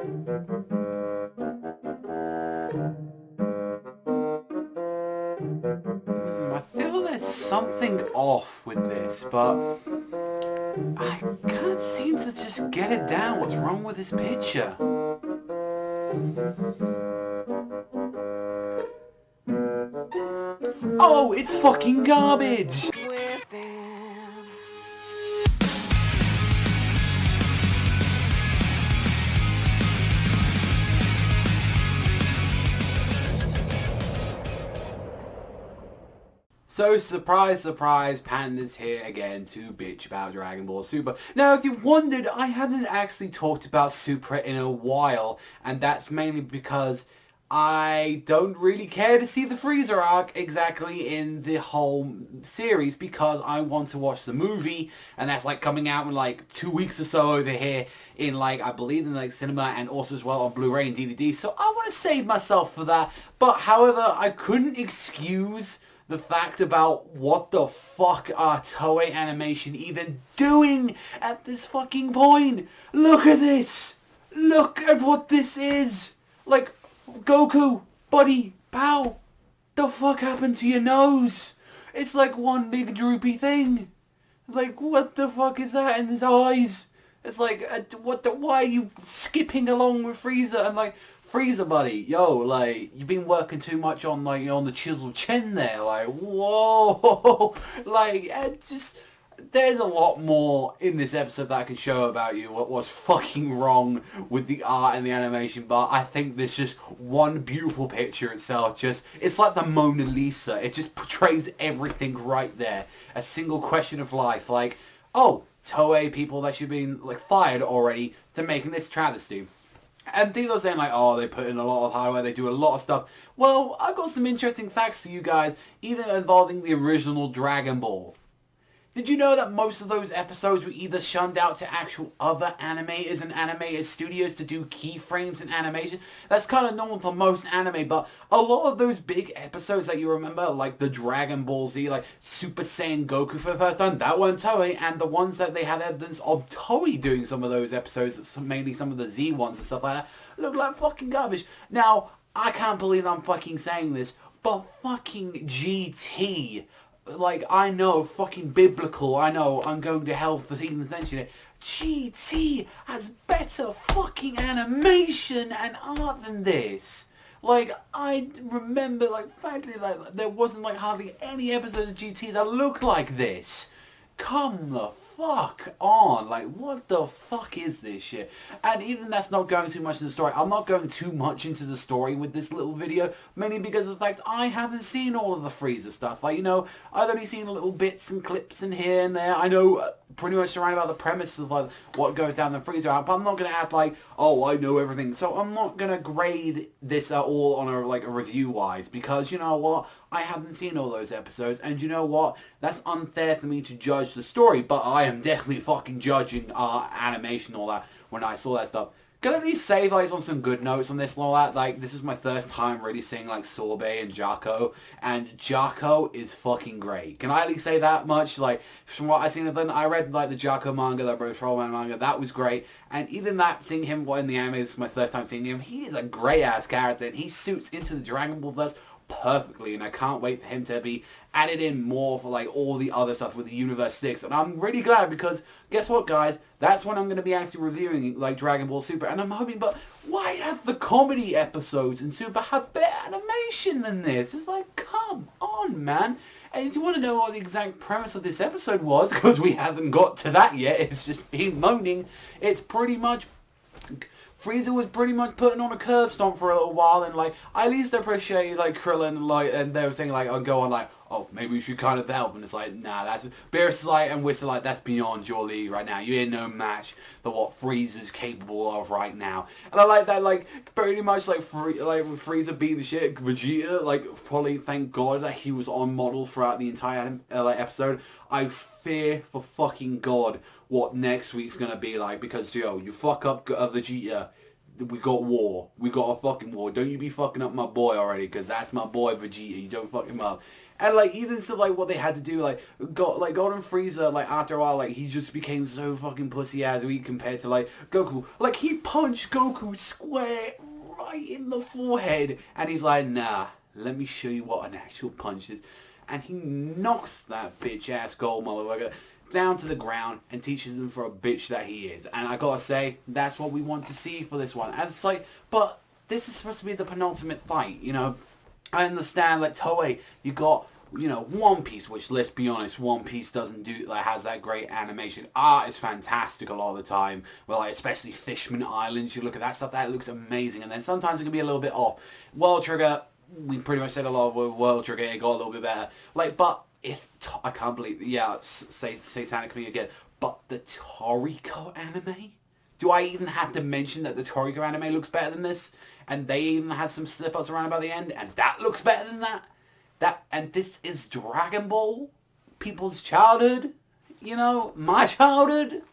I feel there's something off with this, but I can't seem to just get it down. What's wrong with this picture? Oh, it's fucking garbage! So, surprise, surprise, Panda's here again to bitch about Dragon Ball Super. Now, if you wondered, I haven't actually talked about Super in a while, and that's mainly because I don't really care to see the Freezer arc exactly in the whole series, because I want to watch the movie, and that's like coming out in like 2 weeks or so over here in like, I believe in like cinema and also as well on Blu-ray and DVD, so I want to save myself for that. But however, I couldn't excuse the fact about what the fuck are Toei Animation even doing at this fucking point. Look at this! Look at what this is! Like, Goku, buddy, pow, the fuck happened to your nose? It's like one big droopy thing. Like, what the fuck is that in his eyes? It's like, why are you skipping along with Frieza? And like, Frieza, buddy, yo, like, you've been working too much on, like, on the chiseled chin there, like, whoa, like, there's a lot more in this episode that I can show about you, what was fucking wrong with the art and the animation, but I think this just one beautiful picture itself, it's like the Mona Lisa, it just portrays everything right there, a single question of life, like, oh, Toei people that should be, like, fired already, they're making this travesty. And people are saying like, oh, they put in a lot of hardware, they do a lot of stuff. Well, I've got some interesting facts to you guys, even involving the original Dragon Ball. Did you know that most of those episodes were either shunned out to actual other animators and animated studios to do keyframes and animation? That's kind of normal for most anime, but a lot of those big episodes that you remember, like the Dragon Ball Z, like Super Saiyan Goku for the first time, that weren't Toei, and the ones that they had evidence of Toei doing some of those episodes, mainly some of the Z ones and stuff like that, look like fucking garbage. Now, I can't believe I'm fucking saying this, but fucking GT... Like, I know, fucking biblical, I know, I'm going to hell for even mentioning it. GT has better fucking animation and art than this. Like, I remember, like, frankly, like, there wasn't, like, hardly any episodes of GT that looked like this. Come the fuck on. Like, what the fuck is this shit? And even that's not going too much into the story. I'm not going too much into the story with this little video, mainly because of the fact I haven't seen all of the Freezer stuff. Like, you know, I've only seen little bits and clips in here and there. I know pretty much around about the premise of like what goes down the Freezer arc, but I'm not going to act like, oh, I know everything. So I'm not going to grade this at all on a, like, a review-wise, because, you know what? I haven't seen all those episodes, and you know what? That's unfair for me to judge the story, but I am definitely fucking judging animation and all that when I saw that stuff. Can I at least say, like, on some good notes on this and all that? Like, this is my first time really seeing, like, Sorbet and Jaco, and Jaco is fucking great. Can I at least say that much? Like, from what I've seen of them, I read, like, the Jaco manga, the Bruce Roman manga, that was great. And even that, seeing him in the anime, this is my first time seeing him, he is a great-ass character, and he suits into the Dragon Ball verse perfectly, and I can't wait for him to be added in more for like all the other stuff with the Universe 6, and I'm really glad, because guess what, guys, that's when I'm going to be actually reviewing like Dragon Ball Super, and I'm hoping, but why have the comedy episodes in Super have better animation than this? It's like, come on, man. And if you want to know what the exact premise of this episode was, because we haven't got to that yet, it's just been moaning, it's pretty much Frieza was pretty much putting on a curb stomp for a little while, and like, I at least appreciate like Krillin, like, and they were saying like, oh, go on, like, oh, maybe we should kind of help, and it's like, nah, that's, Beerus is like, and Whistler like, that's beyond your league right now, you ain't no match for what Frieza's capable of right now, and I like that, like, pretty much like, with Frieza beating the shit, Vegeta, like, probably thank God that he was on model throughout the entire like, episode. I fear for fucking God what next week's gonna be like, because, yo, you fuck up Vegeta, we got war. We got a fucking war. Don't you be fucking up my boy already, because that's my boy Vegeta. You don't fuck him up. And like even stuff like what they had to do, like Golden Frieza, like after a while, like he just became so fucking pussy ass weak compared to like Goku. Like he punched Goku square right in the forehead, and he's like, nah, let me show you what an actual punch is. And he knocks that bitch ass gold motherfucker down to the ground and teaches him for a bitch that he is. And I gotta say, that's what we want to see for this one. And it's like, but this is supposed to be the penultimate fight, you know? I understand, like, Toei, you got, you know, One Piece, which, let's be honest, One Piece doesn't do, like, has that great animation. Art is fantastic a lot of the time. Well, like, especially Fishman Islands, you look at that stuff, that looks amazing. And then sometimes it can be a little bit off. World Trigger, we pretty much said a lot of World Trigger, it got a little bit better. Like, but I can't believe, yeah, say satanic me again, but the Toriko anime? Do I even have to mention that the Toriko anime looks better than this? And they even had some slip-ups around about the end, and that looks better than that? And this is Dragon Ball? People's childhood? You know, my childhood?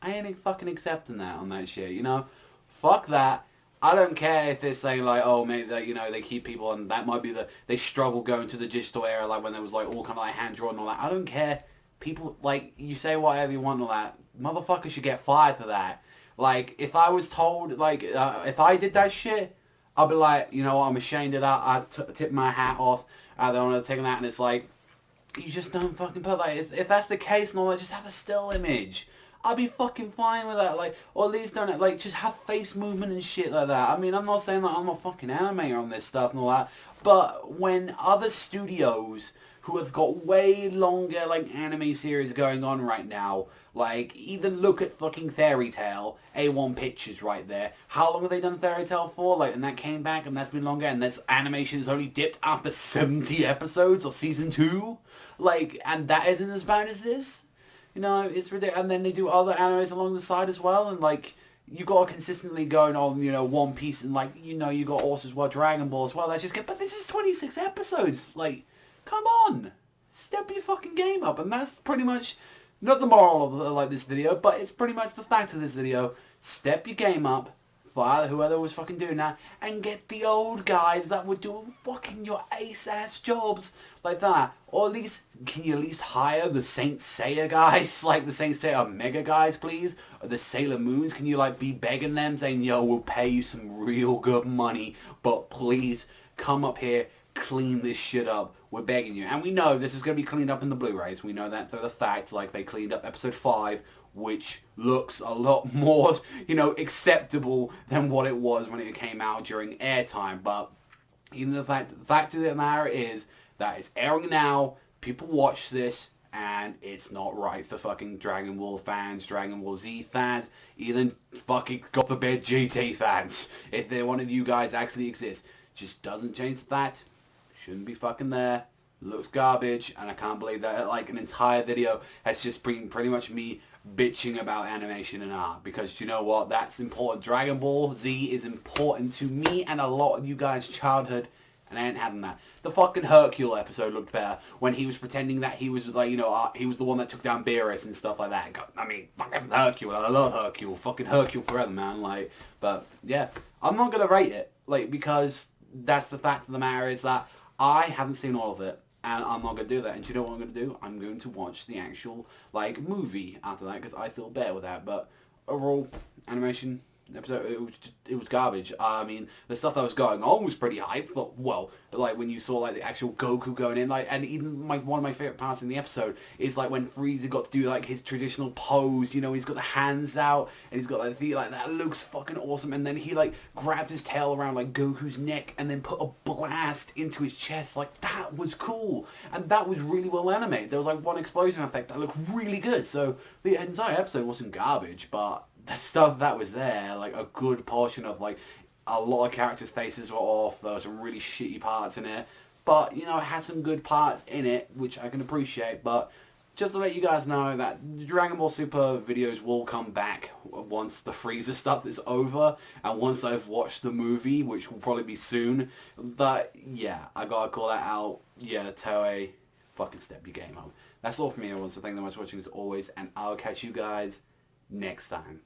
I ain't fucking accepting that on that shit, you know? Fuck that. I don't care if they're saying like, oh, maybe that, you know, they keep people and that might be they struggle going to the digital era, like when there was like all kind of like hand drawn and all that. I don't care. People, like, you say whatever you want and all that. Motherfuckers should get fired for that. Like, if I was told, like, if I did that shit, I'd be like, you know what, I'm ashamed of that. I'd tip my hat off. I don't want to take that, and it's like, you just don't fucking put that. If that's the case and all that, just have a still image. I'll be fucking fine with that, like, or at least don't, like, just have face movement and shit like that. I mean, I'm not saying that I'm a fucking animator on this stuff and all that, but when other studios who have got way longer, like, anime series going on right now, like, even look at fucking Fairy Tail, A1 Pictures right there. How long have they done Fairy Tail for? Like, and that came back and that's been longer, and this animation has only dipped after 70 episodes or season 2? Like, and that isn't as bad as this? You know, it's ridiculous. And then they do other animes along the side as well, and like, you got consistently going on, you know, One Piece, and like, you know, you got also as well Dragon Ball as well. That's just good. But this is 26 episodes. Like, come on, step your fucking game up. And that's pretty much not the moral of like this video, but it's pretty much the fact of this video. Step your game up. Fire whoever was fucking doing that, and get the old guys that were doing fucking your ace-ass jobs like that. Or at least, can you at least hire the Saint Seiya guys, like the Saint Seiya Omega guys, please? Or the Sailor Moons, can you like be begging them, saying, yo, we'll pay you some real good money, but please come up here, clean this shit up. We're begging you. And we know this is going to be cleaned up in the Blu-rays. We know that for the fact, like they cleaned up episode 5, which looks a lot more, you know, acceptable than what it was when it came out during airtime. But even the fact of the matter is that it's airing now, people watch this, and it's not right for fucking Dragon Ball fans, Dragon Ball Z fans, even fucking, God forbid, GT fans. If they're one of you guys actually exist. Just doesn't change the fact, shouldn't be fucking there. Looks garbage, and I can't believe that like an entire video has just been pretty much me bitching about animation and art, because you know what, that's important. Dragon Ball Z is important to me and a lot of you guys' childhood, and I ain't having that. The fucking Hercule episode looked better when he was pretending that he was like, you know, he was the one that took down Beerus and stuff like that. I mean, fucking Hercule, I love Hercule, fucking Hercule forever, man. Like, but yeah, I'm not gonna rate it, like, because that's the fact of the matter is that I haven't seen all of it. And I'm not going to do that. And do you know what I'm going to do? I'm going to watch the actual, like, movie after that, because I feel better with that. But overall, animation episode, it was garbage. I mean, the stuff that was going on was pretty hype. But, well, like, when you saw, like, the actual Goku going in, like, and even one of my favorite parts in the episode is, like, when Frieza got to do, like, his traditional pose, you know, he's got the hands out, and he's got, like, that looks fucking awesome, and then he, like, grabbed his tail around, like, Goku's neck, and then put a blast into his chest, like, that was cool, and that was really well animated. There was, like, one explosion effect that looked really good, so the entire episode wasn't garbage, but the stuff that was there, like, a good portion of, like, a lot of characters' faces were off. There were some really shitty parts in it. But, you know, it had some good parts in it, which I can appreciate. But just to let you guys know that Dragon Ball Super videos will come back once the Frieza stuff is over. And once I've watched the movie, which will probably be soon. But, yeah, I gotta call that out. Yeah, Toei, fucking step your game up. That's all from me, everyone. So thank you very much for watching as always. And I'll catch you guys next time.